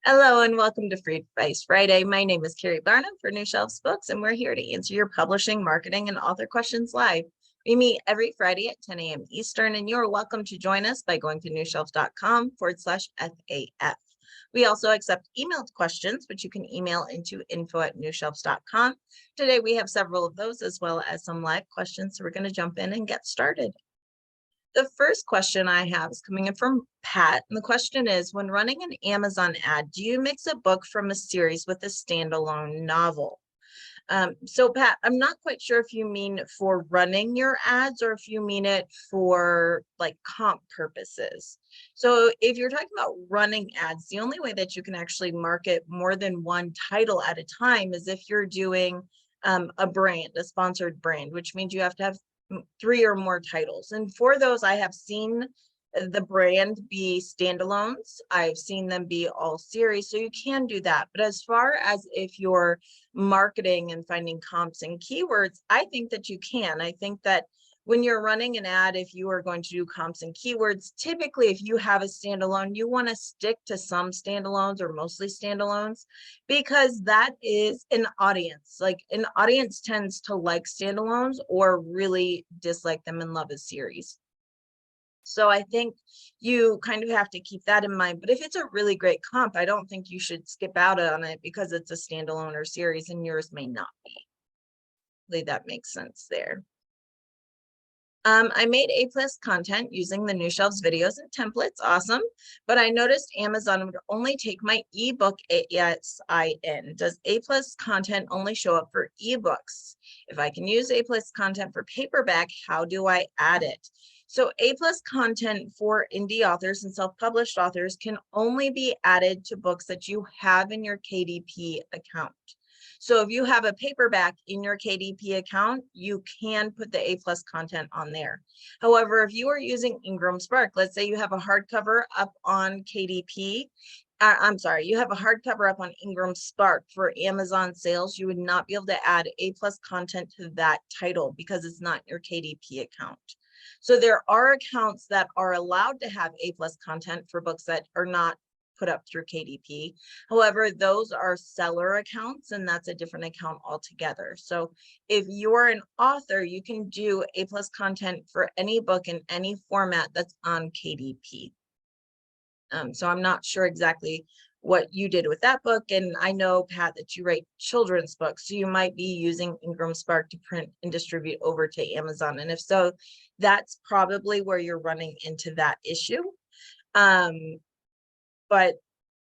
Hello and welcome to Free Advice Friday. My name is Keri Barnum for New Shelves Books, and we're here to answer your publishing, marketing, and author questions live. We meet every Friday at 10 a.m. Eastern, and you're welcome to join us by going to newshelves.com/FAF. We also accept emailed questions, which you can email into info@newshelves.com. Today, we have several of those as well as some live questions, so we're going to jump in and get started. The first question I have is coming in from Pat, and the question is, when running an Amazon ad, do you mix a book from a series with a standalone novel? So Pat, I'm not quite sure if you mean for running your ads or if you mean it for like comp purposes. So if you're talking about running ads, the only way that you can actually market more than one title at a time is if you're doing a brand, a sponsored brand, which means you have to have 3 or more titles. And for those, I have seen the brand be standalones. I've seen them be all series, so you can do that. But as far as if you're marketing and finding comps and keywords, I think that you can. I think that when you're running an ad, if you are going to do comps and keywords, typically if you have a standalone, you want to stick to some standalones or mostly standalones, because that is an audience. Like an audience tends to like standalones or really dislike them and love a series. So I think you kind of have to keep that in mind. But if it's a really great comp, I don't think you should skip out on it because it's a standalone or series and yours may not be. Hopefully that makes sense there. I made A+ content using the New Shelves videos and templates, awesome. But I noticed Amazon would only take my ebook ASIN. Does A+ content only show up for ebooks? If I can use A+ content for paperback, how do I add it? So A+ content for indie authors and self-published authors can only be added to books that you have in your KDP account. So if you have a paperback in your KDP account, you can put the A+ content on there. However, if you are using Ingram Spark, let's say you have a hardcover up on KDP, I'm sorry, you have a hardcover up on Ingram Spark for Amazon sales, you would not be able to add A+ content to that title because it's not your KDP account. So there are accounts that are allowed to have A+ content for books that are not put up through KDP. However, those are seller accounts and that's a different account altogether. So if you're an author, you can do A+ content for any book in any format that's on KDP. So I'm not sure exactly what you did with that book. And I know, Pat, that you write children's books, so you might be using Ingram Spark to print and distribute over to Amazon. And if so, that's probably where you're running into that issue. But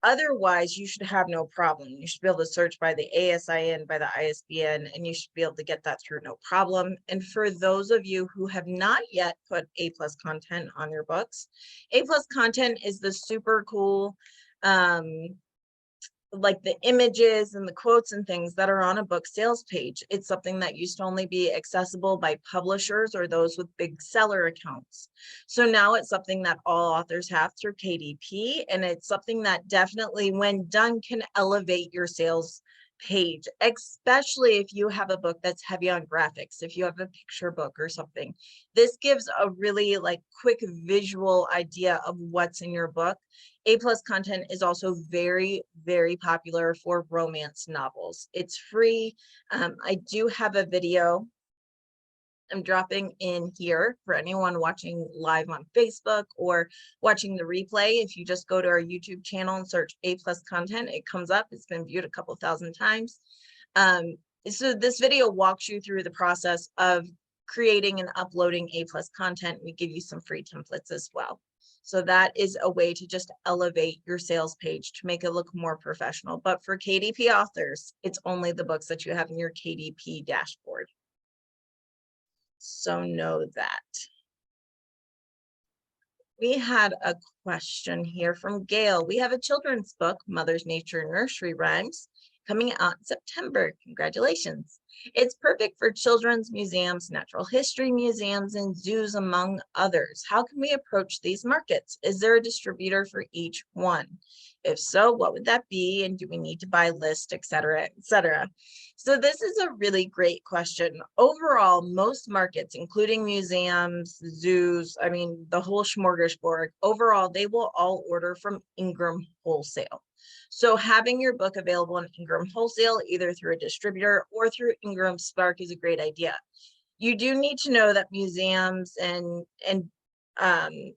otherwise, you should have no problem. You should be able to search by the ASIN, by the ISBN, and you should be able to get that through no problem. And for those of you who have not yet put A+ content on your books, A+ content is the super cool, like the images and the quotes and things that are on a book sales page. It's something that used to only be accessible by publishers or those with big seller accounts. So now it's something that all authors have through KDP, and it's something that definitely, when done, can elevate your sales page, especially if you have a book that's heavy on graphics, if you have a picture book or something. This gives a really like quick visual idea of what's in your book. A+ content is also very, very popular for romance novels. It's free. I do have a video I'm dropping in here for anyone watching live on Facebook or watching the replay. If you just go to our YouTube channel and search A+ content, it comes up. It's been viewed a couple thousand times. So this video walks you through the process of creating and uploading A+ content. We give you some free templates as well. So that is a way to just elevate your sales page to make it look more professional. But for KDP authors, it's only the books that you have in your KDP dashboard. So know that. We had a question here from Gail. We have a children's book, Mother's Nature Nursery Rhymes, coming out in September. Congratulations. It's perfect for children's museums, natural history museums, and zoos, among others. How can we approach these markets? Is there a distributor for each one? If so, what would that be? And do we need to buy lists, et cetera, et cetera? So this is a really great question. Overall, most markets, including museums, zoos, I mean, the whole smorgasbord, overall, they will all order from Ingram Wholesale. So having your book available in Ingram Wholesale, either through a distributor or through Ingram Spark, is a great idea. You do need to know that museums and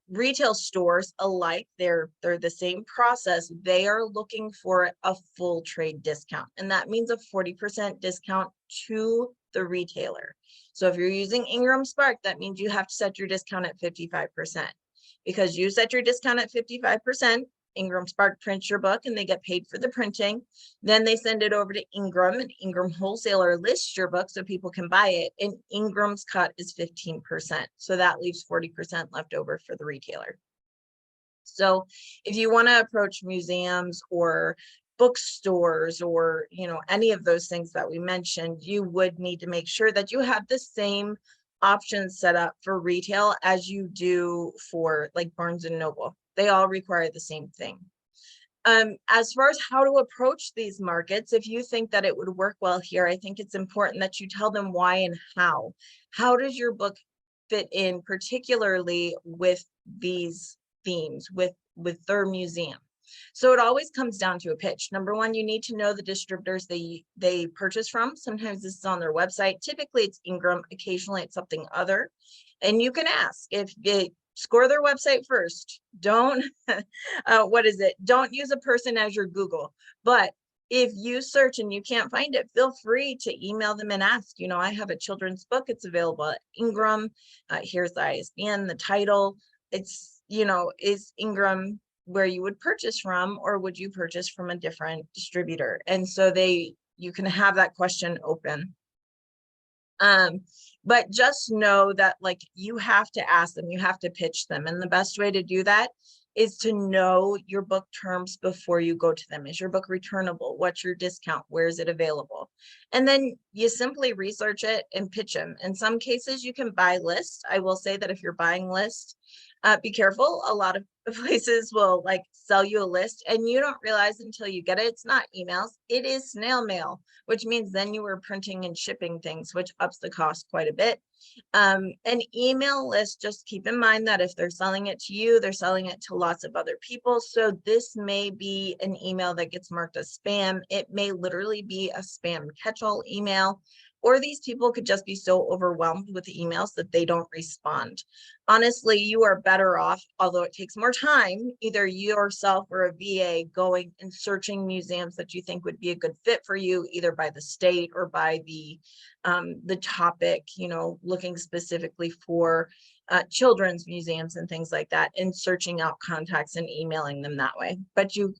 retail stores alike, they're the same process. They are looking for a full trade discount, and that means a 40% discount to the retailer. So if you're using Ingram Spark, that means you have to set your discount at 55%. Because you set your discount at 55%, Ingram Spark prints your book and they get paid for the printing. Then they send it over to Ingram, and Ingram Wholesaler lists your book so people can buy it. And Ingram's cut is 15%. So that leaves 40% left over for the retailer. So if you want to approach museums or bookstores or, you know, any of those things that we mentioned, you would need to make sure that you have the same options set up for retail as you do for like Barnes and Noble. They all require the same thing. As far as how to approach these markets, if you think that it would work well here, I think it's important that you tell them why and how. How does your book fit in, particularly with these themes, with their museum? So it always comes down to a pitch. Number one, you need to know the distributors they purchase from. Sometimes this is on their website. Typically it's Ingram, occasionally it's something other. And you can ask if it, score their website first. Don't, don't use a person as your Google. But if you search and you can't find it, feel free to email them and ask, you know, I have a children's book, it's available at Ingram. Here's the ISBN, the title. It's, you know, is Ingram where you would purchase from, or would you purchase from a different distributor? And so you can have that question open. But just know that like you have to ask them, you have to pitch them. And the best way to do that is to know your book terms before you go to them. Is your book returnable? What's your discount? Where is it available? And then you simply research it and pitch them. In some cases, you can buy lists. I will say that if you're buying lists, be careful. A lot of places will like sell you a list and you don't realize until you get it, it's not emails, it is snail mail, which means then you were printing and shipping things, which ups the cost quite a bit. An email list, just keep in mind that if they're selling it to you, they're selling it to lots of other people. So this may be an email that gets marked as spam. It may literally be a spam catch-all email, or these people could just be so overwhelmed with the emails that they don't respond. Honestly, you are better off, although it takes more time, either yourself or a VA going and searching museums that you think would be a good fit for you, either by the state or by the topic, you know, looking specifically for children's museums and things like that, and searching out contacts and emailing them that way. But you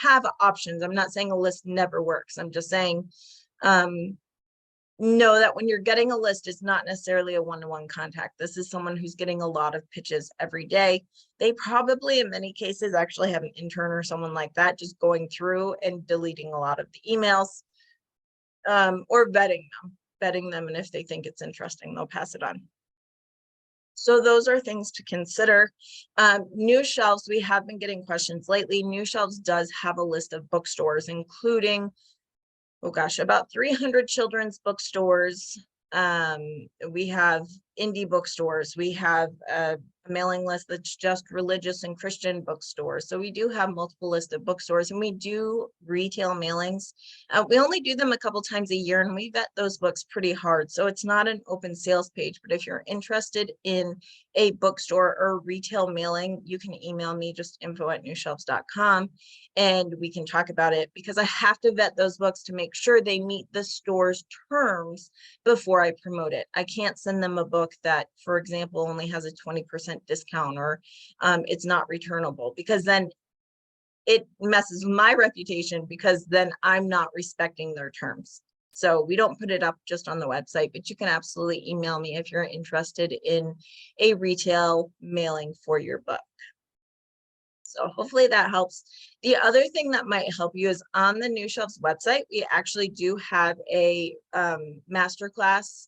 have options. I'm not saying a list never works. I'm just saying, know that when you're getting a list, it's not necessarily a one-to-one contact. This is someone who's getting a lot of pitches every day. They probably, in many cases, actually have an intern or someone like that just going through and deleting a lot of the emails, or vetting them. And if they think it's interesting, they'll pass it on. So those are things to consider. New Shelves, we have been getting questions lately. New Shelves does have a list of bookstores, including, oh gosh, about 300 children's bookstores. We have indie bookstores. We have a mailing list that's just religious and Christian bookstores. So we do have multiple lists of bookstores, and we do retail mailings. We only do them a couple times a year, and we vet those books pretty hard. So it's not an open sales page, but if you're interested in a bookstore or retail mailing, you can email me, just info@newshelves.com, and we can talk about it, because I have to vet those books to make sure they meet the store's terms before I promote it. I can't send them a book that, for example, only has a 20% discount, or it's not returnable, because then it messes my reputation, because then I'm not respecting their terms. So we don't put it up just on the website, but you can absolutely email me if you're interested in a retail mailing for your book. So hopefully that helps. The other thing that might help you is on the New Shelves website, we actually do have a masterclass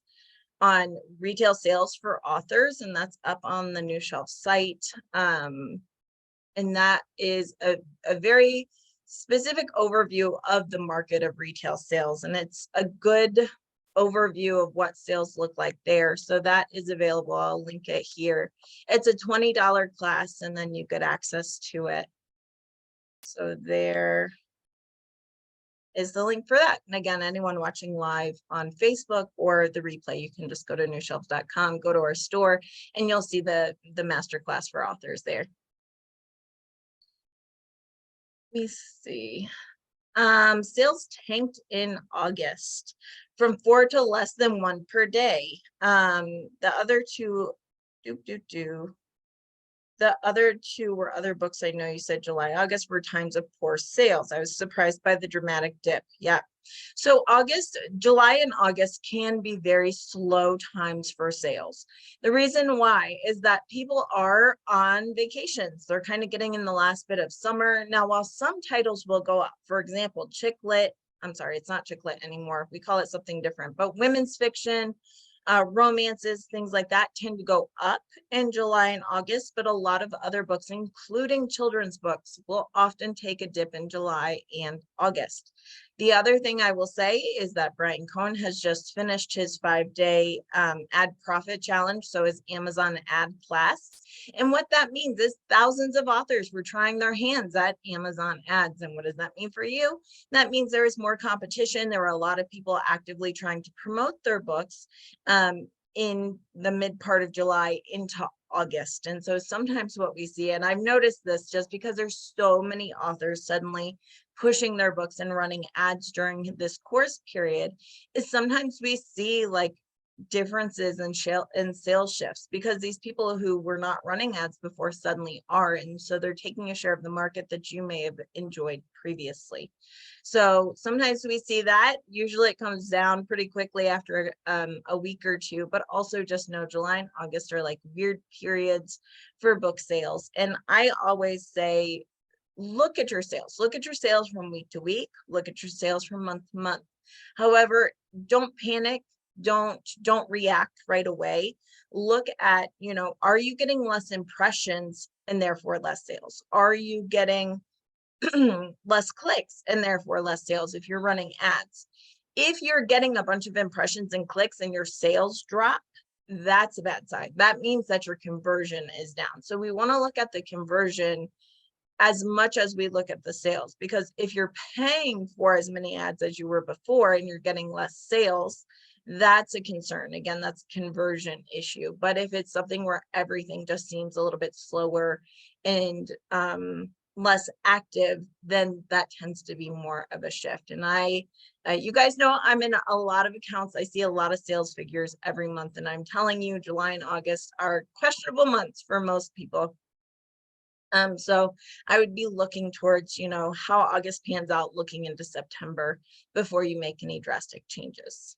on retail sales for authors, and that's up on the New Shelf site. And that is a very specific overview of the market of retail sales, and it's a good overview of what sales look like there. So that is available. I'll link it here. It's a $20 class, and then you get access to it. So there is the link for that. And again, anyone watching live on Facebook or the replay, you can just go to newshelves.com, go to our store, and you'll see the masterclass for authors there. Let me see. Sales tanked in August from 4 to less than 1 per day. The other two, the other two were other books. I know you said July, August were times of poor sales. I was surprised by the dramatic dip. Yeah. So July and August can be very slow times for sales. The reason why is that people are on vacations. They're kind of getting in the last bit of summer. Now, while some titles will go up, for example, chick lit, I'm sorry, it's not chick lit anymore. We call it something different, but women's fiction, romances, things like that tend to go up in July and August, but a lot of other books, including children's books, will often take a dip in July and August. The other thing I will say is that Brian Cohen has just finished his 5-day ad profit challenge, so his Amazon ad class. And what that means is thousands of authors were trying their hands at Amazon ads. And what does that mean for you? That means there is more competition. There were a lot of people actively trying to promote their books in the mid part of July into August. And so sometimes what we see, and I've noticed this just because there's so many authors suddenly pushing their books and running ads during this course period, is sometimes we see like differences in sales shifts because these people who were not running ads before suddenly are, and so they're taking a share of the market that you may have enjoyed previously. So sometimes we see that. Usually it comes down pretty quickly after a week or two, but also just know July and August are like weird periods for book sales. And I always say, look at your sales from week to week, look at your sales from month to month. However, don't panic. Don't react right away. Look at, are you getting less impressions and therefore less sales? Are you getting less clicks and therefore less sales if you're running ads? If you're getting a bunch of impressions and clicks and your sales drop, that's a bad sign. That means that your conversion is down. So we want to look at the conversion as much as we look at the sales, because if you're paying for as many ads as you were before and you're getting less sales, that's a concern. Again, that's a conversion issue. But if it's something where everything just seems a little bit slower and less active, then that tends to be more of a shift. And you guys know I'm in a lot of accounts. I see a lot of sales figures every month, and I'm telling you, July and August are questionable months for most people. So I would be looking towards, how August pans out looking into September before you make any drastic changes.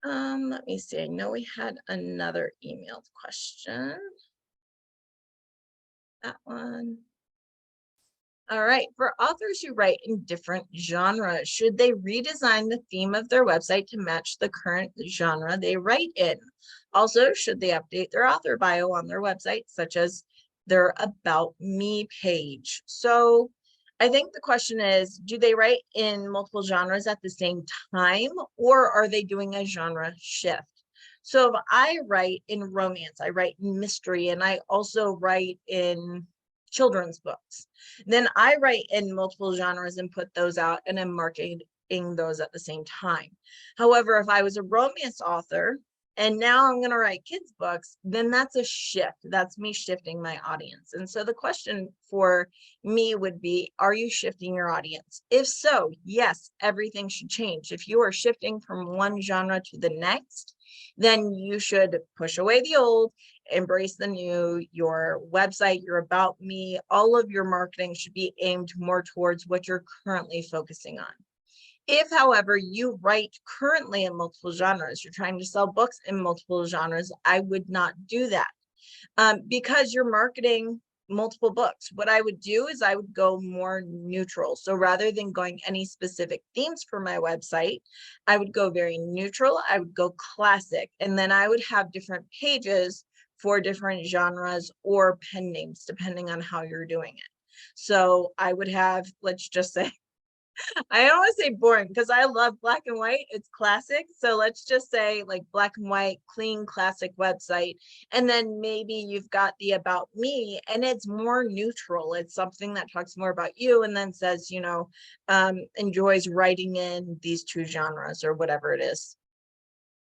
Let me see. I know we had another emailed question. That one. All right. For authors who write in different genres, should they redesign the theme of their website to match the current genre they write in? Also, should they update their author bio on their website, such as their About Me page? So I think the question is, do they write in multiple genres at the same time, or are they doing a genre shift? So if I write in romance, I write in mystery, and I also write in children's books, then I write in multiple genres and put those out, and I'm marketing those at the same time. However, if I was a romance author and now I'm going to write kids books, then that's a shift. That's me shifting my audience. And so the question for me would be, are you shifting your audience? If so, yes, everything should change. If you are shifting from one genre to the next, then you should push away the old, embrace the new. Your website, your About Me, all of your marketing should be aimed more towards what you're currently focusing on. If, however, you write currently in multiple genres, you're trying to sell books in multiple genres, I would not do that. because you're marketing multiple books. What I would do is I would go more neutral. So rather than going any specific themes for my website, I would go very neutral. I would go classic, and then I would have different pages for different genres or pen names, depending on how you're doing it. So I would have, let's just say, I don't want to say boring because I love black and white. It's classic. So let's just say like black and white, clean, classic website. And then maybe you've got the about me, and it's more neutral. It's something that talks more about you and then says, enjoys writing in these two genres or whatever it is.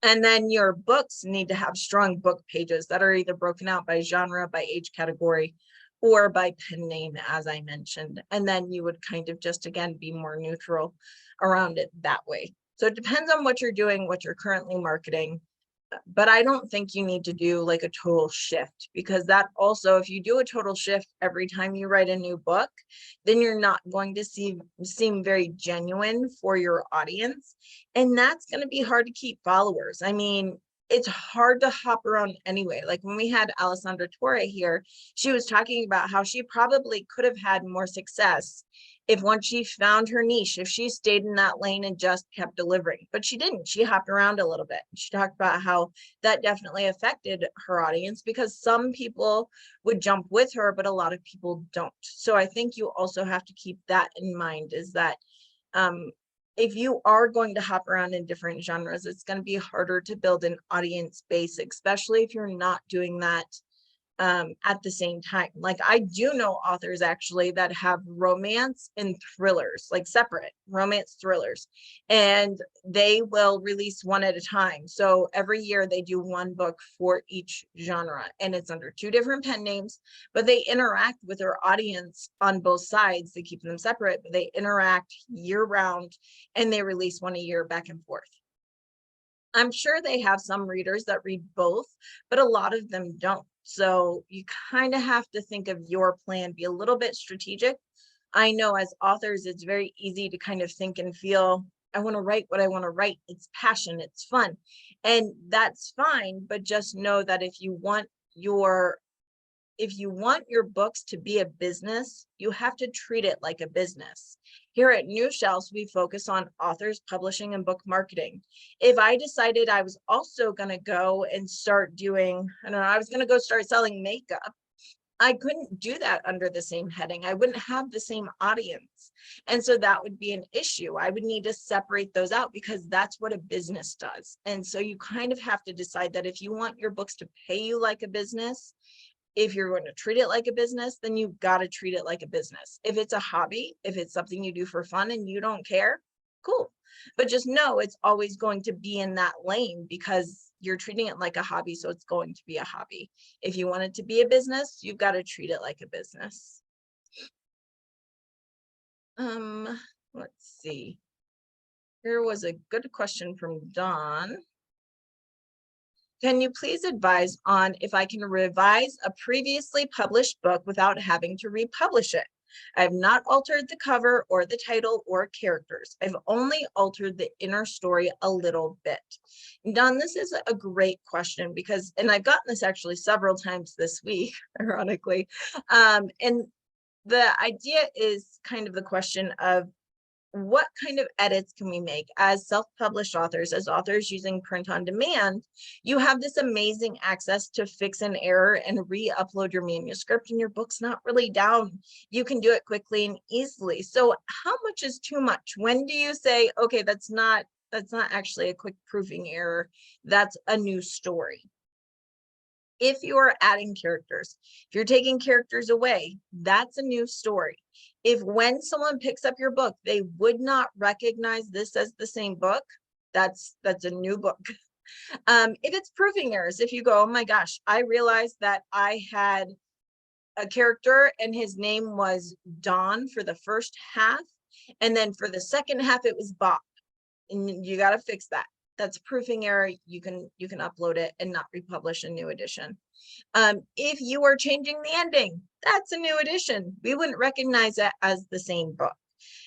And then your books need to have strong book pages that are either broken out by genre, by age category, or by pen name, as I mentioned. And then you would kind of just, again, be more neutral around it that way. So it depends on what you're doing, what you're currently marketing. But I don't think you need to do like a total shift, because that also, if you do a total shift every time you write a new book, then you're not going to seem very genuine for your audience. And that's going to be hard to keep followers. I mean, it's hard to hop around anyway. Like when we had Alessandra Torre here, she was talking about how she probably could have had more success if once she found her niche, if she stayed in that lane and just kept delivering, but she didn't. She hopped around a little bit. She talked about how that definitely affected her audience, because some people would jump with her, but a lot of people don't. So I think you also have to keep that in mind, is that if you are going to hop around in different genres, it's going to be harder to build an audience base, especially if you're not doing that at the same time. Like I do know authors actually that have romance and thrillers, like separate romance thrillers, and they will release one at a time. So every year they do one book for each genre, and it's under two different pen names, but they interact with their audience on both sides. They keep them separate, but they interact year round, and they release one a year back and forth. I'm sure they have some readers that read both, but a lot of them don't. So you kind of have to think of your plan, be a little bit strategic. I know as authors, it's very easy to kind of think and feel, I want to write what I want to write. It's passion, it's fun. And that's fine, but just know that if you want your books to be a business, you have to treat it like a business. Here at New Shelves, we focus on authors, publishing, and book marketing. If I decided I was also going to go and start doing, I don't know, I was going to go start selling makeup, I couldn't do that under the same heading. I wouldn't have the same audience. And so that would be an issue. I would need to separate those out, because that's what a business does. And so you kind of have to decide that if you want your books to pay you like a business, if you're going to treat it like a business, then you've got to treat it like a business. If it's a hobby, if it's something you do for fun and you don't care, cool. But just know it's always going to be in that lane, because you're treating it like a hobby. So it's going to be a hobby. If you want it to be a business, you've got to treat it like a business. Let's see. Here was a good question from Dawn. Can you please advise on if I can revise a previously published book without having to republish it? I have not altered the cover or the title or characters. I've only altered the inner story a little bit. Dawn, this is a great question, because, and I've gotten this actually several times this week, ironically. And the idea is kind of the question of, what kind of edits can we make as self-published authors, as authors using print on demand? You have this amazing access to fix an error and re-upload your manuscript, and your book's not really down. You can do it quickly and easily. So how much is too much? When do you say, okay, that's not actually a quick proofing error, that's a new story? If you are adding characters, if you're taking characters away, that's a new story. If when someone picks up your book, they would not recognize this as the same book, that's a new book. If it's proofing errors, if you go, oh my gosh, I realized that I had a character and his name was Don for the first half, and then for the second half it was Bob, and you got to fix that. That's a proofing error. You can upload it and not republish a new edition. If you are changing the ending, that's a new edition. We wouldn't recognize it as the same book.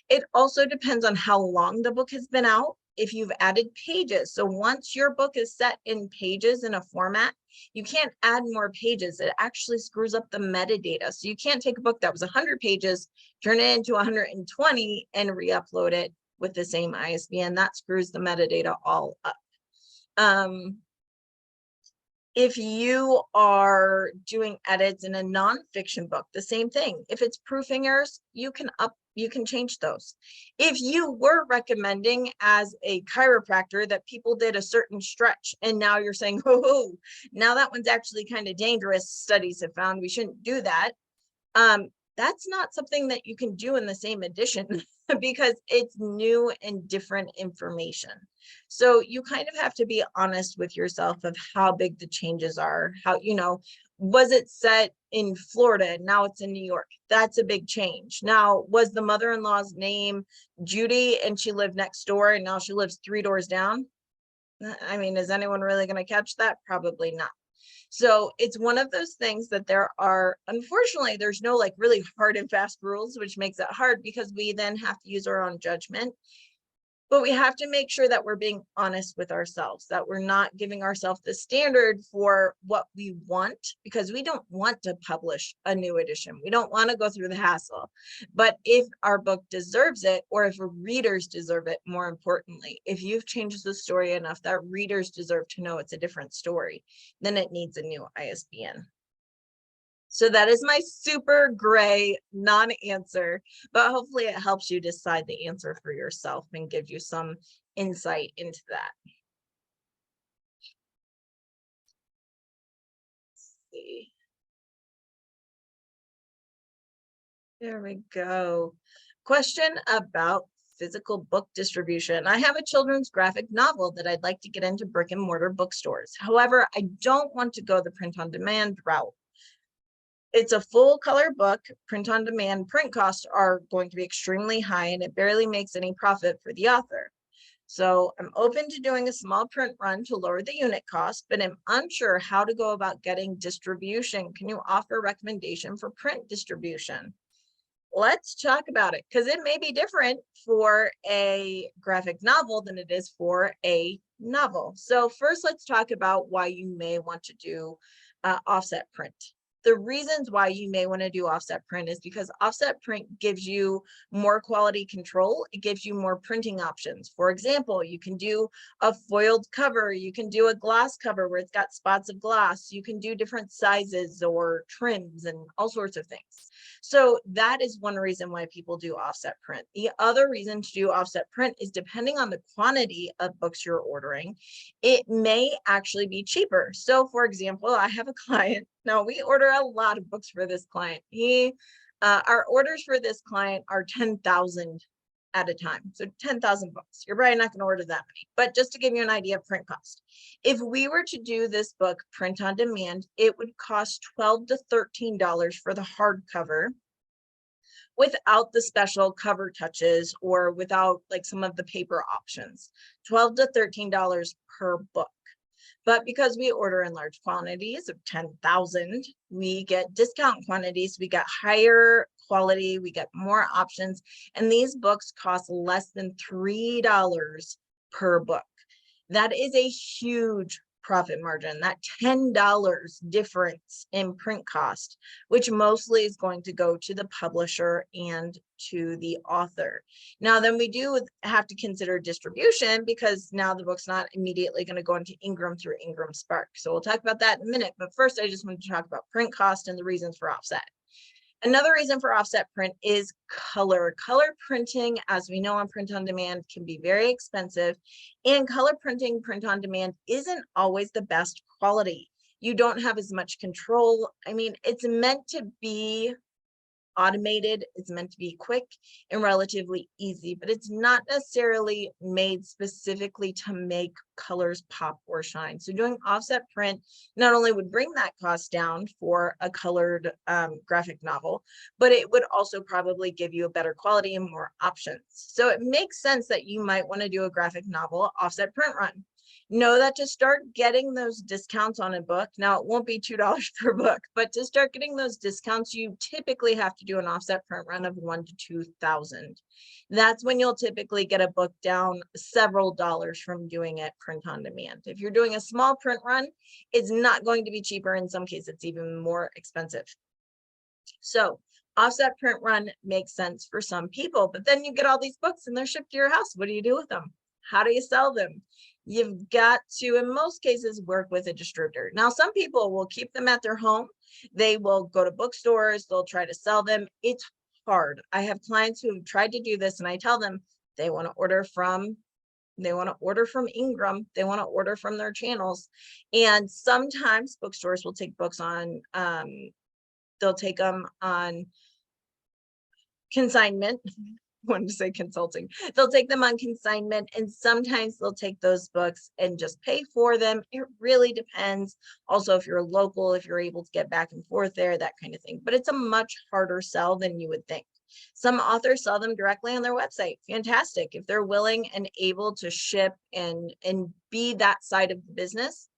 It also depends on how long the book has been out. if you've added pages. So once your book is set in pages in a format, you can't add more pages. It actually screws up the metadata. So you can't take a book that was 100 pages, turn it into 120 and re-upload it with the same ISBN. That screws the metadata all up. If you are doing edits in a nonfiction book, the same thing. If it's proofing errors, you can change those. If you were recommending as a chiropractor that people did a certain stretch and now you're saying, oh, now that one's actually kind of dangerous, studies have found we shouldn't do that. That's not something that you can do in the same edition because it's new and different information. So you kind of have to be honest with yourself of how big the changes are. How, was it set in Florida? Now it's in New York. That's a big change. Now, was the mother-in-law's name Judy and she lived next door and now she lives 3 doors down? I mean, is anyone really going to catch that? Probably not. So it's one of those things that unfortunately, there's no like really hard and fast rules, which makes it hard because we then have to use our own judgment. But we have to make sure that we're being honest with ourselves, that we're not giving ourselves the standard for what we want, because we don't want to publish a new edition. We don't want to go through the hassle. But if our book deserves it, or if readers deserve it, more importantly, if you've changed the story enough that readers deserve to know it's a different story, then it needs a new ISBN. So that is my super gray non-answer, but hopefully it helps you decide the answer for yourself and gives you some insight into that. Let's see. There we go. Question about physical book distribution. I have a children's graphic novel that I'd like to get into brick and mortar bookstores. However, I don't want to go the print on demand route. It's a full color book. Print on demand print costs are going to be extremely high and it barely makes any profit for the author. So I'm open to doing a small print run to lower the unit cost, but I'm unsure how to go about getting distribution. Can you offer a recommendation for print distribution? Let's talk about it, because it may be different for a graphic novel than it is for a novel. So first, let's talk about why you may want to do offset print. The reasons why you may want to do offset print is because offset print gives you more quality control. It gives you more printing options. For example, you can do a foiled cover. You can do a glass cover where it's got spots of glass. You can do different sizes or trims and all sorts of things. So that is one reason why people do offset print. The other reason to do offset print is depending on the quantity of books you're ordering, it may actually be cheaper. So for example, I have a client. Now we order a lot of books for this client. Our orders for this client are 10,000 at a time. So 10,000 books. You're probably not going to order that many, but just to give you an idea of print cost. If we were to do this book print on demand, it would cost $12 to $13 for the hardcover without the special cover touches or without like some of the paper options. $12 to $13 per book. But because we order in large quantities of 10,000, we get discount quantities, we get higher quality, we get more options, and these books cost less than $3 per book. That is a huge profit margin, that $10 difference in print cost, which mostly is going to go to the publisher and to the author. Now, then we do have to consider distribution because now the book's not immediately going to go into Ingram through Ingram Spark. So we'll talk about that in a minute. But first, I just wanted to talk about print cost and the reasons for offset. Another reason for offset print is color. Color printing, as we know on print on demand, can be very expensive, and color printing print on demand isn't always the best quality. You don't have as much control. I mean, it's meant to be automated, it's meant to be quick and relatively easy, but it's not necessarily made specifically to make colors pop or shine. So doing offset print not only would bring that cost down for a colored graphic novel, but it would also probably give you a better quality and more options. So it makes sense that you might want to do a graphic novel offset print run. Know that to start getting those discounts on a book, now it won't be $2 per book, but to start getting those discounts, you typically have to do an offset print run of 1,000 to 2,000. That's when you'll typically get a book down several dollars from doing it print on demand. If you're doing a small print run, it's not going to be cheaper. In some cases, it's even more expensive. So offset print run makes sense for some people, but then you get all these books and they're shipped to your house. What do you do with them? How do you sell them? You've got to, in most cases, work with a distributor. Now, some people will keep them at their home. They will go to bookstores. They'll try to sell them. It's hard. I have clients who have tried to do this, and I tell them they want to order from Ingram. They want to order from their channels. And sometimes bookstores will take books on, they'll take them on consignment. Wanted to say consulting. They'll take them on consignment, and sometimes they'll take those books and just pay for them. It really depends. Also, if you're local, if you're able to get back and forth there, that kind of thing. But it's a much harder sell than you would think. Some authors sell them directly on their website. Fantastic. If they're willing and able to ship and be that side of the business,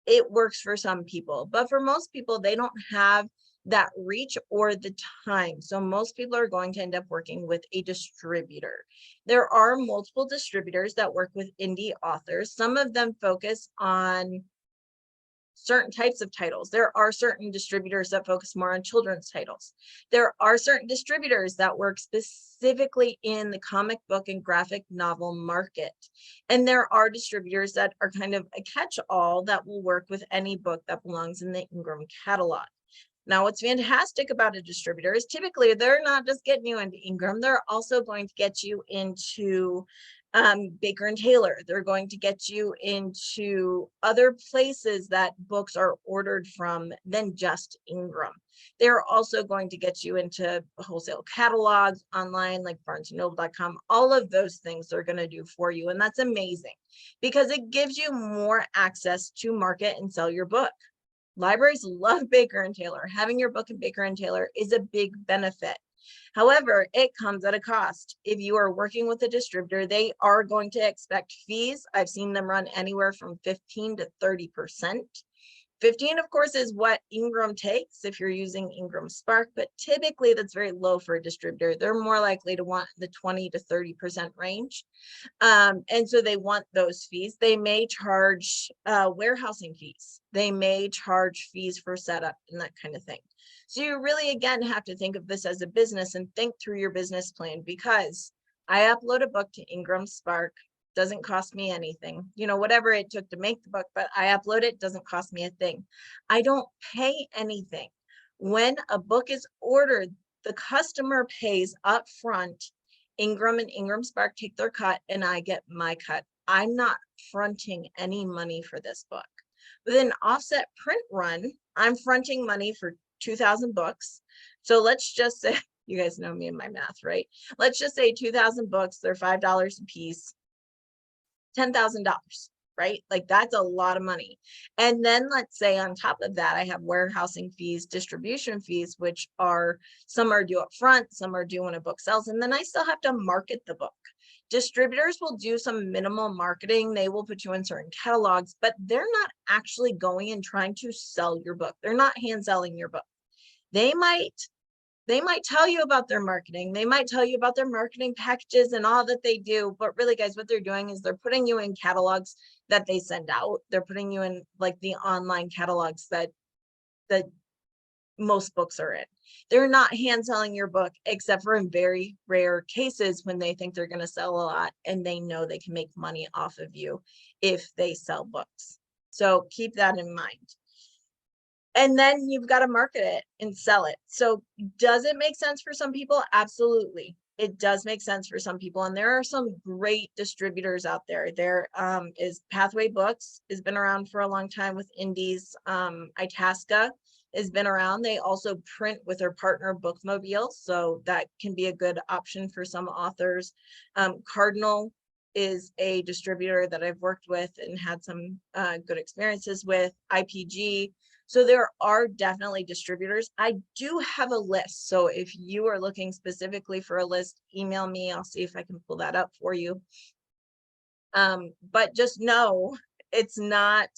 it works for some people. But for most people, they don't have that reach or the time. So most people are going to end up working with a distributor. There are multiple distributors that work with indie authors. Some of them focus on certain types of titles. There are certain distributors that focus more on children's titles. There are certain distributors that work specifically in the comic book and graphic novel market. And there are distributors that are kind of a catch-all that will work with any book that belongs in the Ingram catalog. Now, what's fantastic about a distributor is typically they're not just getting you into Ingram, they're also going to get you into Baker and Taylor. They're going to get you into other places that books are ordered from than just Ingram. They're also going to get you into wholesale catalogs online like barnesandnoble.com. All of those things they're going to do for you. And that's amazing because it gives you more access to market and sell your book. Libraries love Baker and Taylor. Having your book in Baker and Taylor is a big benefit. However, it comes at a cost. If you are working with a distributor, they are going to expect fees. I've seen them run anywhere from 15 to 30%. 15, of course, is what Ingram takes if you're using Ingram Spark, but typically that's very low for a distributor. They're more likely to want the 20 to 30% range. And so they want those fees. They may charge warehousing fees. They may charge fees for setup and that kind of thing. So you really, again, have to think of this as a business and think through your business plan, because I upload a book to Ingram Spark. Doesn't cost me anything, you know, whatever it took to make the book, but I upload it, doesn't cost me a thing. I don't pay anything. When a book is ordered, the customer pays up front. Ingram and Ingram Spark take their cut and I get my cut. I'm not fronting any money for this book. With an offset print run, I'm fronting money for 2,000 books. So let's just say, you guys know me and my math, right? Let's just say 2,000 books, they're $5 a piece. $10,000, right? Like that's a lot of money. And then let's say on top of that, I have warehousing fees, distribution fees, which are, some are due up front, some are due when a book sells, and then I still have to market the book. Distributors will do some minimal marketing. They will put you in certain catalogs, but they're not actually going and trying to sell your book. They're not hand selling your book. They might tell you about their marketing. They might tell you about their marketing packages and all that they do. But really, guys, what they're doing is they're putting you in catalogs that they send out. They're putting you in like the online catalogs that most books are in. They're not hand selling your book, except for in very rare cases when they think they're going to sell a lot and they know they can make money off of you if they sell books. So keep that in mind. And then you've got to market it and sell it. So does it make sense for some people? Absolutely. It does make sense for some people. And there are some great distributors out there. There is Pathway Books, has been around for a long time with indies. Itasca has been around. They also print with their partner Bookmobile. So that can be a good option for some authors. Cardinal is a distributor that I've worked with and had some good experiences with. IPG. So there are definitely distributors. I do have a list. So if you are looking specifically for a list, email me. I'll see if I can pull that up for you. But just know it's not,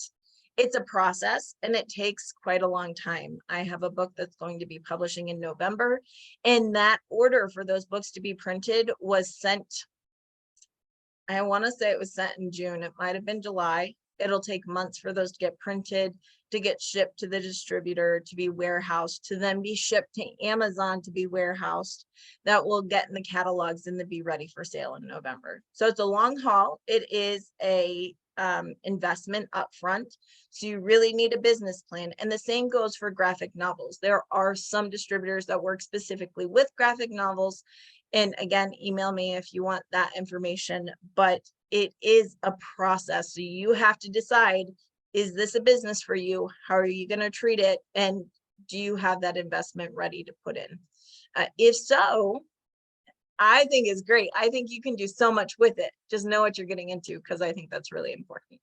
it's a process and it takes quite a long time. I have a book that's going to be publishing in November, and that order for those books to be printed was sent, I want to say it was sent in June. It might have been July. It'll take months for those to get printed, to get shipped to the distributor, to be warehoused, to then be shipped to Amazon to be warehoused. That will get in the catalogs and then be ready for sale in November. So it's a long haul. It is a investment up front. So you really need a business plan. And the same goes for graphic novels. There are some distributors that work specifically with graphic novels. And again, email me if you want that information, but it is a process. So you have to decide, is this a business for you? How are you going to treat it? And do you have that investment ready to put in? If so, I think it's great. I think you can do so much with it. Just know what you're getting into, because I think that's really important.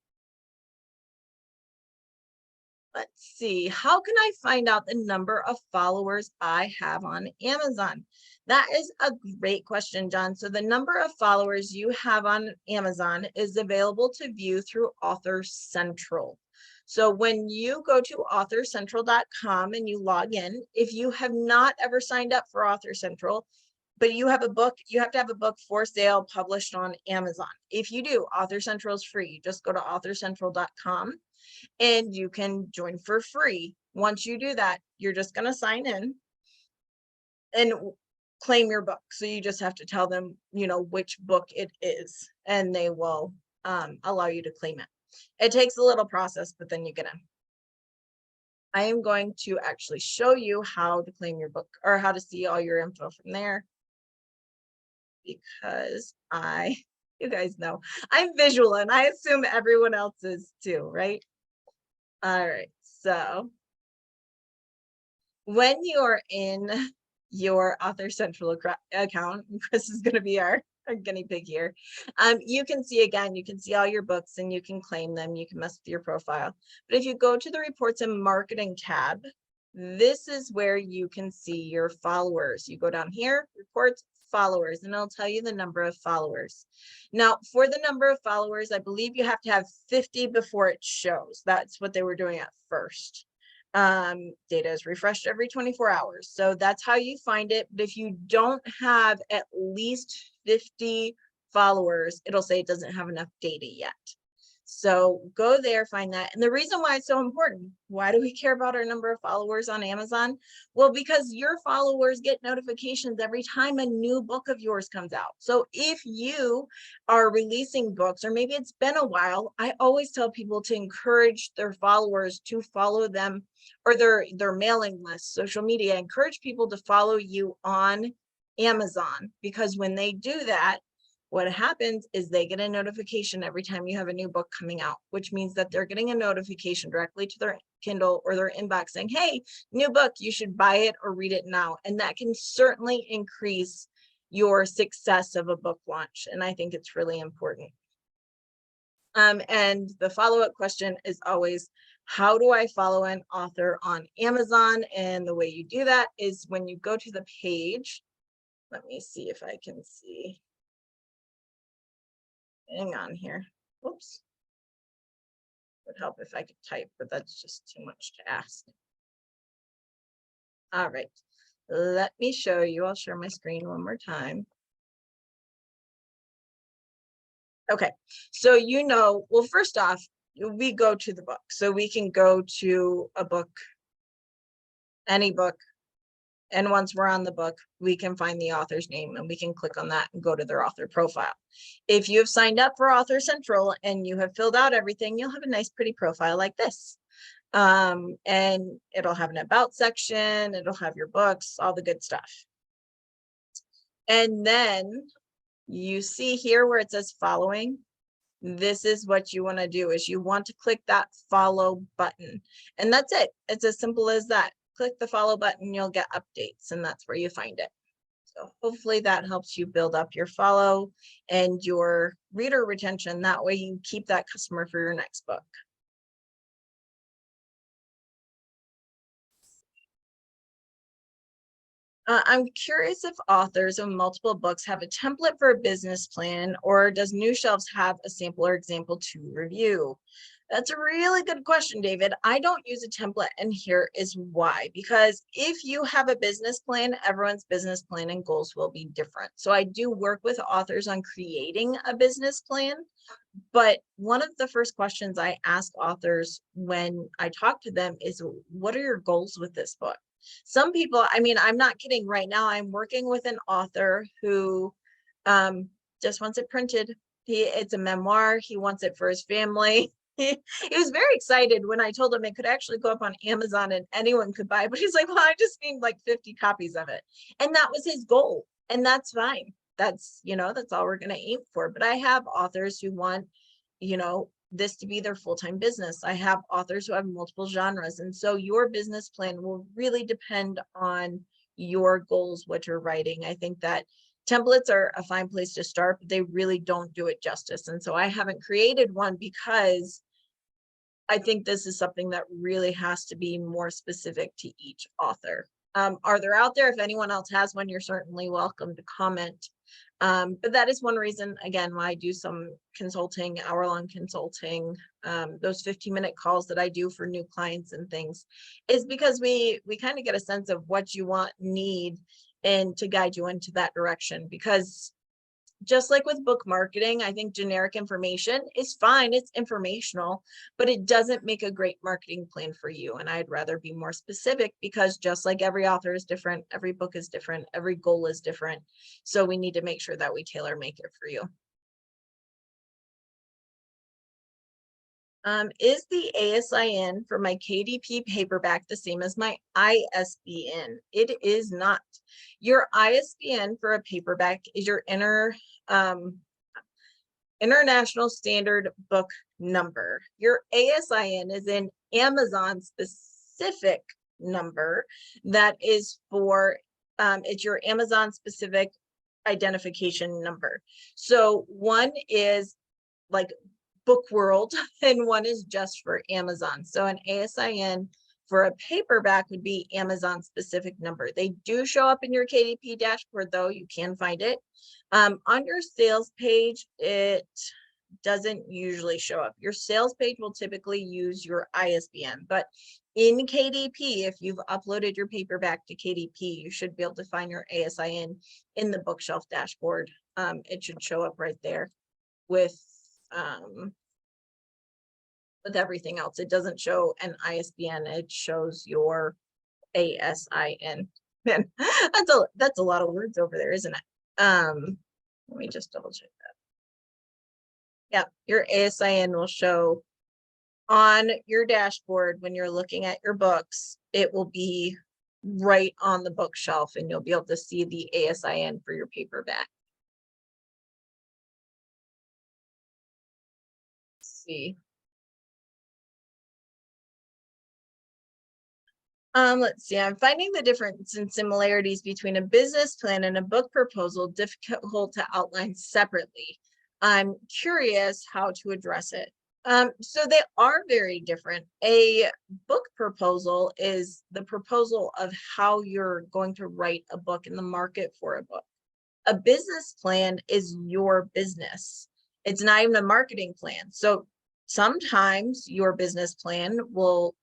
Let's see, how can I find out the number of followers I have on Amazon? That is a great question, John. So the number of followers you have on Amazon is available to view through Author Central. So when you go to authorcentral.com and you log in, if you have not ever signed up for Author Central, but you have a book, you have to have a book for sale published on Amazon. If you do, Author Central is free. You just go to authorcentral.com and you can join for free. Once you do that, you're just going to sign in and claim your book. So you just have to tell them, you know, which book it is, and they will allow you to claim it. It takes a little process, but then you get in. I am going to actually show you how to claim your book, or how to see all your info from there, because you guys know I'm visual and I assume everyone else is too, right? All right, so when you're in your Author Central account, Chris is going to be our guinea pig here. You can see, again, you can see all your books and you can claim them. You can mess with your profile. But if you go to the Reports and Marketing tab, this is where you can see your followers. You go down here, Reports, Followers, and it'll tell you the number of followers. Now, for the number of followers, I believe you have to have 50 before it shows. That's what they were doing at first. Data is refreshed every 24 hours. So that's how you find it. But if you don't have at least 50 followers, it'll say it doesn't have enough data yet. So go there, find that. And the reason why it's so important, why do we care about our number of followers on Amazon? Well, because your followers get notifications every time a new book of yours comes out. So if you are releasing books, or maybe it's been a while, I always tell people to encourage their followers to follow them, or their mailing list, social media. Encourage people to follow you on Amazon, because when they do that, what happens is they get a notification every time you have a new book coming out, which means that they're getting a notification directly to their Kindle or their inbox saying, hey, new book, you should buy it or read it now. And that can certainly increase your success of a book launch. And I think it's really important. And the follow-up question is always, how do I follow an author on Amazon? And the way you do that is when you go to the page. Let me see if I can see. Hang on here. Whoops. Would help if I could type, but that's just too much to ask. All right. Let me show you. I'll share my screen one more time. Okay. So, you know, well, first off, we go to the book. So we can go to a book, any book. And once we're on the book, we can find the author's name and we can click on that and go to their author profile. If you've signed up for Author Central and you have filled out everything, you'll have a nice, pretty profile like this. And it'll have an about section, it'll have your books, all the good stuff. And then you see here where it says following. This is what you want to do, is you want to click that follow button. And that's it. It's as simple as that. Click the follow button, you'll get updates, and that's where you find it. So hopefully that helps you build up your follow and your reader retention. That way you keep that customer for your next book. I'm curious if authors of multiple books have a template for a business plan, or does New Shelves have a sample or example to review? That's a really good question, David. I don't use a template, and here is why. Because if you have a business plan, everyone's business plan and goals will be different. So I do work with authors on creating a business plan. But one of the first questions I ask authors when I talk to them is, what are your goals with this book? Some people, I mean, I'm not kidding. Right now, I'm working with an author who just wants it printed. It's a memoir. He wants it for his family. He was very excited when I told him it could actually go up on Amazon and anyone could buy it. But he's like, well, I just need like 50 copies of it. And that was his goal. And that's fine. That's, that's all we're going to aim for. But I have authors who want, this to be their full-time business. I have authors who have multiple genres. And so your business plan will really depend on your goals, what you're writing. I think that templates are a fine place to start, but they really don't do it justice. And so I haven't created one because I think this is something that really has to be more specific to each author. Are there out there? If anyone else has one, you're certainly welcome to comment. But that is one reason, again, why I do some consulting, hour-long consulting, those 15-minute calls that I do for new clients and things, is because we kind of get a sense of what you want, need, and to guide you into that direction. Because just like with book marketing, I think generic information is fine. It's informational, but it doesn't make a great marketing plan for you. And I'd rather be more specific, because just like every author is different, every book is different, every goal is different. So we need to make sure that we tailor make it for you. Is the ASIN for my KDP paperback the same as my ISBN? It is not. Your ISBN for a paperback is your International Standard Book Number. Your ASIN is an Amazon specific number that is for, it's your Amazon specific identification number. So one is like Book World and one is just for Amazon. So an ASIN for a paperback would be Amazon specific number. They do show up in your KDP dashboard, though. You can find it. On your sales page, it doesn't usually show up. Your sales page will typically use your ISBN, but in KDP, if you've uploaded your paperback to KDP, you should be able to find your ASIN in the bookshelf dashboard. It should show up right there with everything else. It doesn't show an ISBN, it shows your ASIN. Man, that's a lot of words over there, isn't it? Let me just double check that. Yeah, your ASIN will show on your dashboard when you're looking at your books. It will be right on the bookshelf and you'll be able to see the ASIN for your paperback. Let's see. Let's see, I'm finding the difference and similarities between a business plan and a book proposal difficult to outline separately. I'm curious how to address it. So they are very different. A book proposal is the proposal of how you're going to write a book in the market for a book. A business plan is your business. It's not even a marketing plan. So sometimes your business plan will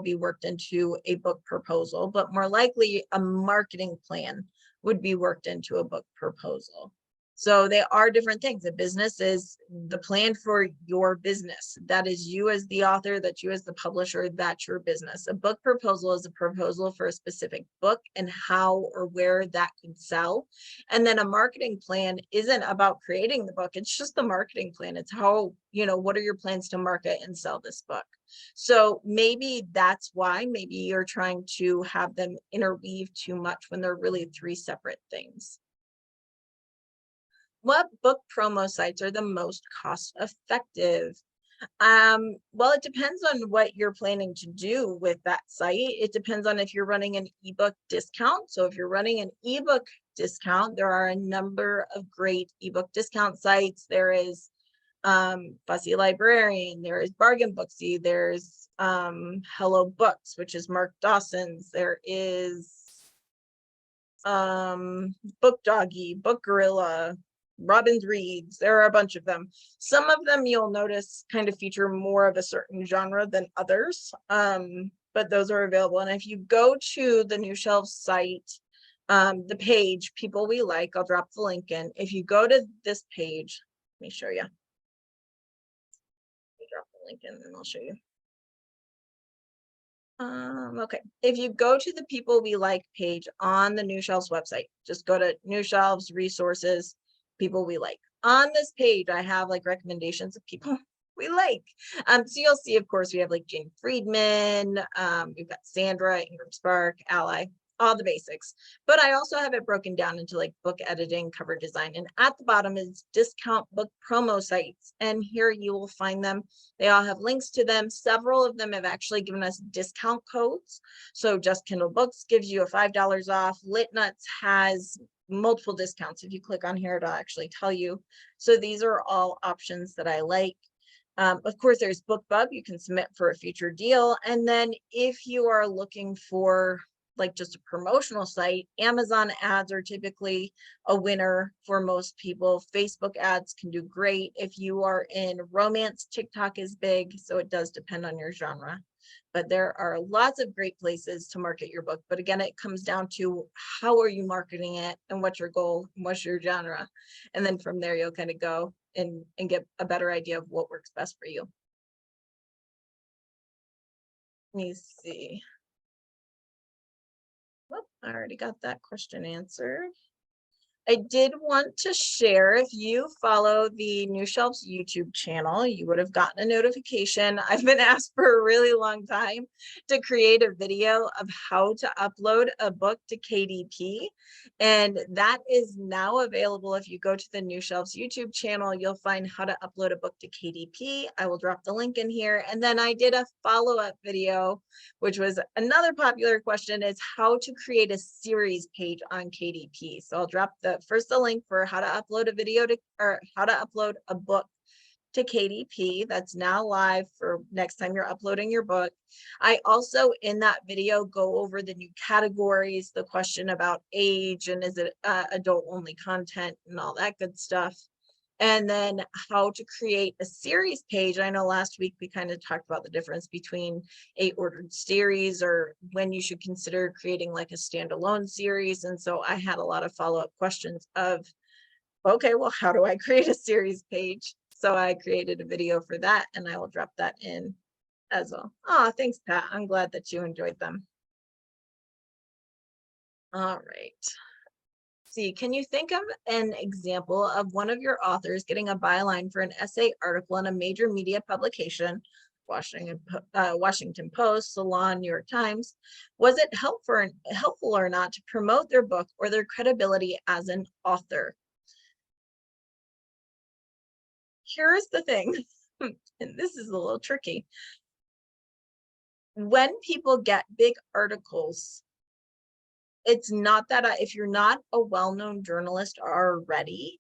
be worked into a book proposal, but more likely a marketing plan would be worked into a book proposal. So they are different things. A business is the plan for your business. That is you as the author, that's you as the publisher, that's your business. A book proposal is a proposal for a specific book and how or where that could sell. And then a marketing plan isn't about creating the book. It's just the marketing plan. It's how, what are your plans to market and sell this book? So maybe that's why maybe you're trying to have them interweave too much when they're really three separate things. What book promo sites are the most cost effective? Well, it depends on what you're planning to do with that site. It depends on if you're running an ebook discount. So if you're running an ebook discount, there are a number of great ebook discount sites. There is Fussy Librarian, there is Bargain Booksy, there's Hello Books, which is Mark Dawson's, there is Book Doggy, Book Gorilla, Robbins Reads. There are a bunch of them. Some of them you'll notice kind of feature more of a certain genre than others, but those are available. And if you go to the New Shelves site, the page, People We Like, I'll drop the link in. If you go to this page, let me show you. Let me drop the link in and I'll show you. Okay, if you go to the People We Like page on the New Shelves website, just go to New Shelves, Resources, People We Like. On this page, I have like recommendations of people we like. So you'll see, of course, we have like Jane Friedman, we've got Sandra, Ingram Spark, Ally, all the basics. But I also have it broken down into like book editing, cover design, and at the bottom is discount book promo sites. And here you will find them. They all have links to them. Several of them have actually given us discount codes. So Just Kindle Books gives you a $5 off. Lit Nuts has multiple discounts. If you click on here, it'll actually tell you. So these are all options that I like. Of course, there's BookBub. You can submit for a future deal. And then if you are looking for like just a promotional site, Amazon ads are typically a winner for most people. Facebook ads can do great. If you are in romance, TikTok is big. So it does depend on your genre. But there are lots of great places to market your book. But again, it comes down to how are you marketing it and what's your goal and what's your genre. And then from there, you'll kind of go and get a better idea of what works best for you. Let me see. Well, I already got that question answered. I did want to share, if you follow the New Shelves YouTube channel, you would have gotten a notification. I've been asked for a really long time to create a video of how to upload a book to KDP. And that is now available. If you go to the New Shelves YouTube channel, you'll find how to upload a book to KDP. I will drop the link in here. And then I did a follow-up video, which was another popular question, is how to create a series page on KDP. So I'll drop the link for how to upload a video to, or how to upload a book to KDP. That's now live for next time you're uploading your book. I also, in that video, go over the new categories, the question about age and is it adult only content and all that good stuff. And then how to create a series page. I know last week we kind of talked about the difference between a ordered series or when you should consider creating like a standalone series. And so I had a lot of follow-up questions of, okay, well, how do I create a series page? So I created a video for that and I will drop that in as well. Oh, thanks, Pat. I'm glad that you enjoyed them. All right. See, can you think of an example of one of your authors getting a byline for an essay article in a major media publication, Washington Post, Salon, New York Times? Was it helpful or not to promote their book or their credibility as an author? Here's the thing, and this is a little tricky. When people get big articles, it's not that if you're not a well-known journalist already,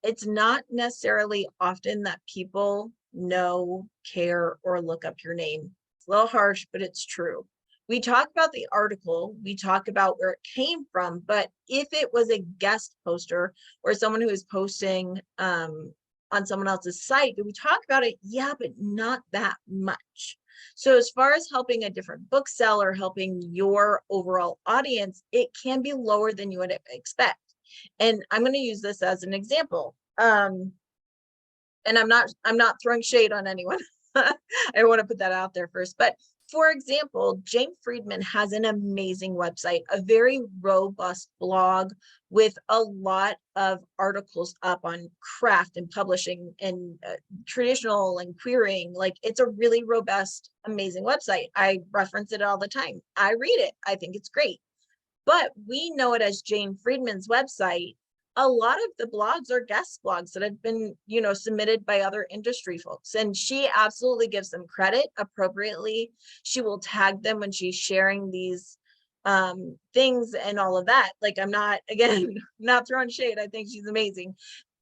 it's not necessarily often that people know, care, or look up your name. It's a little harsh, but it's true. We talk about the article, we talk about where it came from, but if it was a guest poster or someone who is posting on someone else's site, do we talk about it? Yeah, but not that much. So as far as helping a different book seller, helping your overall audience, it can be lower than you would expect. And I'm going to use this as an example. And I'm not throwing shade on anyone. I want to put that out there first. But for example, Jane Friedman has an amazing website, a very robust blog with a lot of articles up on craft and publishing and traditional and querying. Like, it's a really robust, amazing website. I reference it all the time. I read it. I think it's great. But we know it as Jane Friedman's website. A lot of the blogs are guest blogs that have been, submitted by other industry folks. And she absolutely gives them credit appropriately. She will tag them when she's sharing these things and all of that. Like, I'm not, again, not throwing shade. I think she's amazing.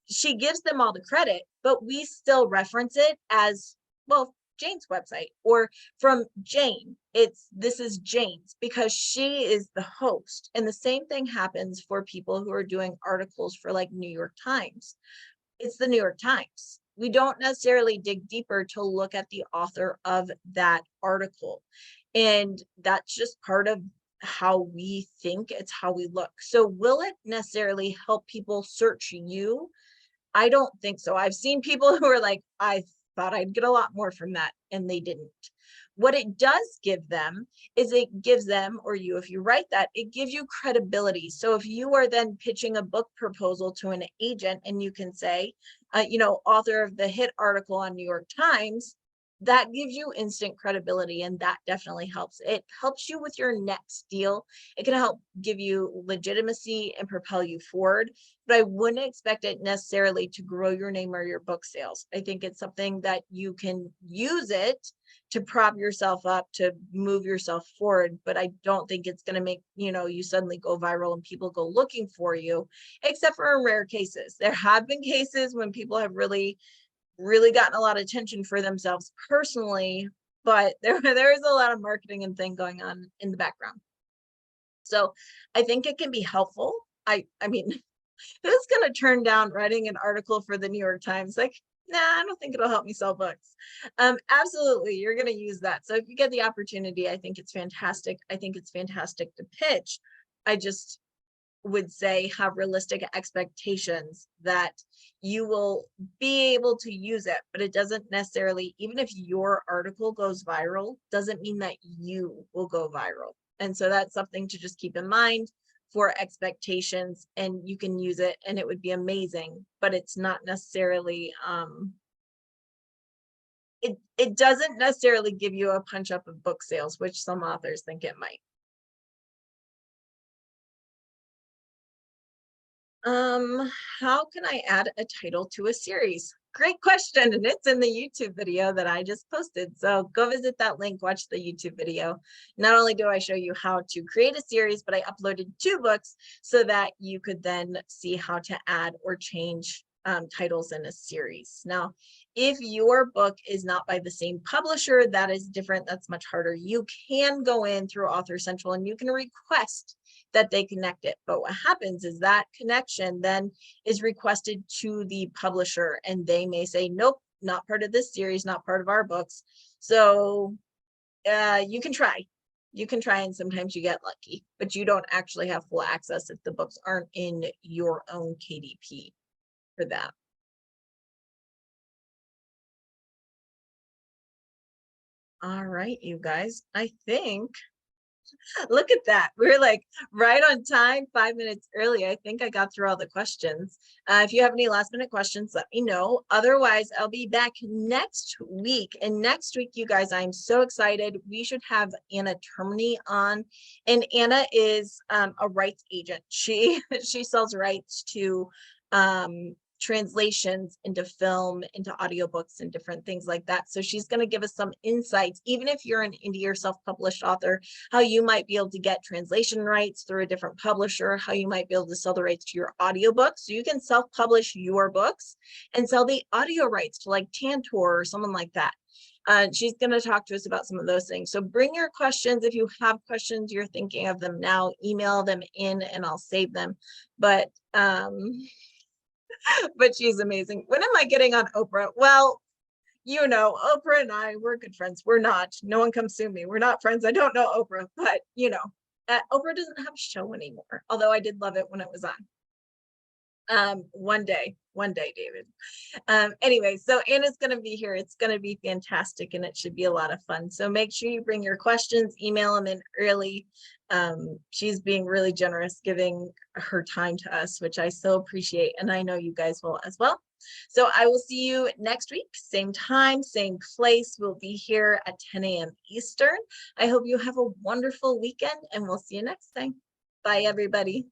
She gives them all the credit, but we still reference it as, well, Jane's website, or from Jane, this is Jane's, because she is the host. And the same thing happens for people who are doing articles for like New York Times. It's the New York Times. We don't necessarily dig deeper to look at the author of that article. And that's just part of how we think, it's how we look. So will it necessarily help people search you? I don't think so. I've seen people who are like, I thought I'd get a lot more from that, and they didn't. What it does give them is it gives them, or you, if you write that, it gives you credibility. So if you are then pitching a book proposal to an agent and you can say, author of the hit article on New York Times, that gives you instant credibility, and that definitely helps. It helps you with your next deal. It can help give you legitimacy and propel you forward, but I wouldn't expect it necessarily to grow your name or your book sales. I think it's something that you can use it to prop yourself up, to move yourself forward, but I don't think it's going to make, you suddenly go viral and people go looking for you, except for in rare cases. There have been cases when people have really gotten a lot of attention for themselves personally, but there is a lot of marketing and thing going on in the background. So I think it can be helpful. I mean, who's going to turn down writing an article for the New York Times? Like, nah, I don't think it'll help me sell books. Absolutely, you're going to use that. So if you get the opportunity, I think it's fantastic. I think it's fantastic to pitch. I just would say have realistic expectations that you will be able to use it, but it doesn't necessarily, even if your article goes viral, doesn't mean that you will go viral. And so that's something to just keep in mind for expectations, and you can use it and it would be amazing, but it's not necessarily, it doesn't necessarily give you a punch up of book sales, which some authors think it might. How can I add a title to a series? Great question, and it's in the YouTube video that I just posted. So go visit that link, watch the YouTube video. Not only do I show you how to create a series, but I uploaded 2 books so that you could then see how to add or change titles in a series. Now, if your book is not by the same publisher, that is different. That's much harder. You can go in through Author Central and you can request that they connect it. But what happens is that connection then is requested to the publisher, and they may say, nope, not part of this series, not part of our books. So you can try. You can try, and sometimes you get lucky, but you don't actually have full access if the books aren't in your own KDP for that. All right, you guys, I think, look at that. We're like right on time, 5 minutes early. I think I got through all the questions. If you have any last minute questions, let me know. Otherwise, I'll be back next week. And next week, you guys, I'm so excited. We should have Anna Termini on. And Anna is a rights agent. She sells rights to translations into film, into audiobooks, and different things like that. So she's going to give us some insights, even if you're an indie or self-published author, how you might be able to get translation rights through a different publisher, how you might be able to sell the rights to your audiobooks. So you can self-publish your books and sell the audio rights to like Tantor or someone like that. She's going to talk to us about some of those things. So bring your questions. If you have questions, you're thinking of them now, email them in and I'll save them. But but she's amazing. When am I getting on Oprah? Well, Oprah and I, we're good friends. We're not. No one come sue me. We're not friends. I don't know Oprah, but Oprah doesn't have a show anymore. Although I did love it when it was on. One day, David. Anyway, so Anna's going to be here. It's going to be fantastic, and it should be a lot of fun. So make sure you bring your questions, email them in early. She's being really generous, giving her time to us, which I so appreciate, and I know you guys will as well. So I will see you next week, same time, same place. We'll be here at 10 a.m. Eastern. I hope you have a wonderful weekend, and we'll see you next time. Bye, everybody.